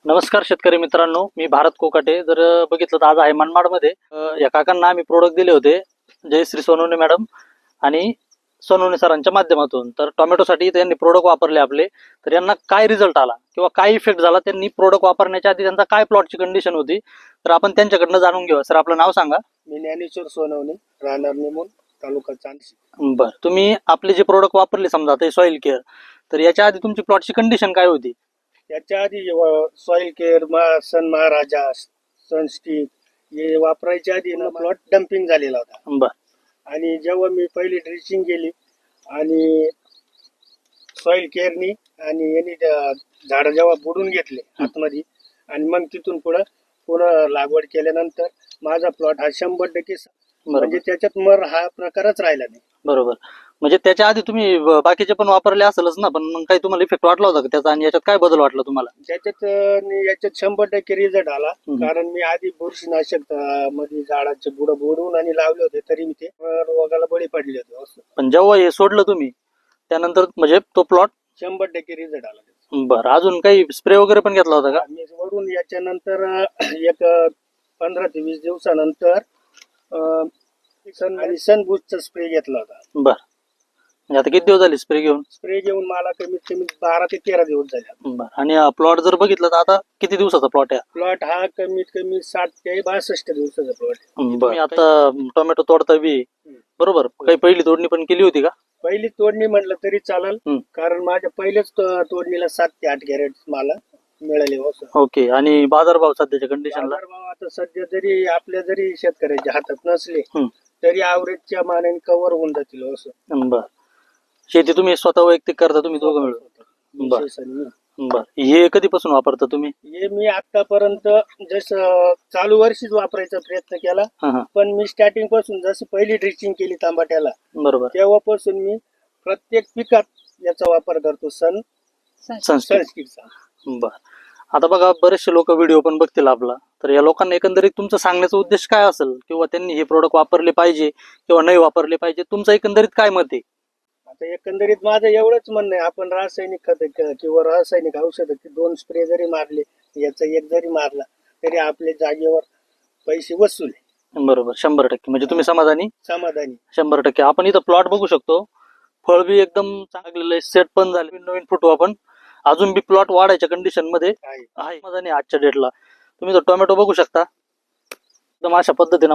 नमस्कार शेतकरी मित्रांनो, मी भारत कोकाटे. जर बघितलं तर आज आहे मनमाडमध्ये या काकांना आम्ही प्रोडक्ट दिले होते, जयश्री सोनवणे मॅडम आणि सोनवणे सरांच्या माध्यमातून. तर टोमॅटोसाठी त्यांनी प्रोडक्ट वापरले आपले. तर यांना काय रिझल्ट आला किंवा काय इफेक्ट झाला, त्यांनी प्रोडक्ट वापरण्याच्या आधी त्यांचा काय प्लॉटची कंडिशन होती, तर आपण त्यांच्याकडनं जाणून घेऊ. सर, आपलं नाव सांगा. मी ज्ञानेश्वर सोनवणे, राहणार निमोन, तालुका चांदशी. बरं, तुम्ही आपले जे प्रोडक्ट वापरले समजा ते सॉइल केअर, तर याच्या आधी तुमची प्लॉटची कंडिशन काय होती? याच्या आधी सॉइल केअर, सन महाराजा, सनस्टिक हे वापरायच्या आधी ना प्लॉट डम्पिंग झालेला होता. बरं. आणि जेव्हा मी पहिली ड्रिचिंग केली आणि सॉइल केअरनी आणि यांनी झाड जेव्हा बुडून घेतले आतमध्ये आणि मग तिथून पुन्हा लागवड केल्यानंतर माझा प्लॉट हा 100% म्हणजे त्याच्यात मर हा प्रकारच राहिला नाही. बरोबर. म्हणजे त्याच्या आधी तुम्ही बाकीचे पण वापरले असेलच ना, पण मग काही तुम्हाला इफेक्ट वाटला होता का त्याचा, आणि याच्यात काय बदल वाटला तुम्हाला? याच्यात 100% रिझल्ट आला. कारण मी आधी बुरशीनाशक मध्ये झाडाचे बुड बुडवून आणि लावले होते, तरी मी ते रोगाला बळी पडले होते असं. पण जेव्हा हे सोडलं तुम्ही त्यानंतर म्हणजे तो प्लॉट 100% रिझल्ट आला. बरं. अजून काही स्प्रे वगैरे पण घेतला होता का? मी वरून याच्यानंतर एक 15 ते 20 दिवसानंतर सन बूस्टचा स्प्रे घेतला होता. बरं. म्हणजे आता किती दिवस झाले स्प्रे घेऊन? स्प्रे घेऊन मला कमीत कमी 12 ते 13 दिवस झाले. बरं. आणि प्लॉट जर बघितलं तर आता किती दिवसाचा प्लॉट आहे? प्लॉट हा कमीत कमी 60 ते 62 दिवसाचा प्लॉट आहे. तुम्ही आता टोमॅटो तोडता बी बरोबर, काही पहिली तोडणी पण केली होती का? पहिली तोडणी म्हटलं तरी चालेल, कारण माझ्या पहिल्याच तोडणीला 7 ते 8 कॅरेट मला मिळाले. ओके. आणि बाजारभाव सध्याच्या कंडिशनला? बाजारभाव आता सध्या जरी आपल्या जरी शेतकऱ्याच्या हातात नसले तरी ॲव्हरेजच्या मानाने कव्हर होऊन जातील असं. बरं. शेती तुम्ही स्वतः वैयक्तिक करता, तुम्ही दोघं मिळून? बरं. हे कधीपासून वापरता तुम्ही? हे मी आतापर्यंत जसं चालू वर्षीच वापरायचा प्रयत्न केला, पण मी स्टार्टिंग पासून जसं पहिली ड्रिचिंग केली तांबाट्याला बरोबर, तेव्हापासून मी प्रत्येक पिकात याचा वापर करतो, सनस्टिकचा. बरं. आता बघा, बरेचसे लोक व्हिडिओ पण बघतील आपला, तर या लोकांना एकंदरीत तुमचं सांगण्याचा उद्देश काय असेल, किंवा त्यांनी हे प्रोडक्ट वापरले पाहिजे किंवा नाही वापरले पाहिजे, तुमचं एकंदरीत काय मत आहे? आता एकंदरीत माझं एवढंच म्हणणं आहे, आपण रासायनिक खत किंवा रासायनिक औषध 2 स्प्रे जरी मारले, याचा 1 जरी मारला तरी आपल्या जागेवर पैसे वसूल आहे. बरोबर. 100%. म्हणजे तुम्ही समाधानी? 100%. आपण इथं प्लॉट बघू शकतो, फळ बी एकदम चांगलेलं आहे, सेट पण झाले. नवीन फुटू आपण अजून बी प्लॉट वाढायच्या कंडिशन मध्ये आहे. समाधानी आजच्या डेटला तुम्ही तो टोमॅटो बघू शकता, एकदम अशा पद्धतीनं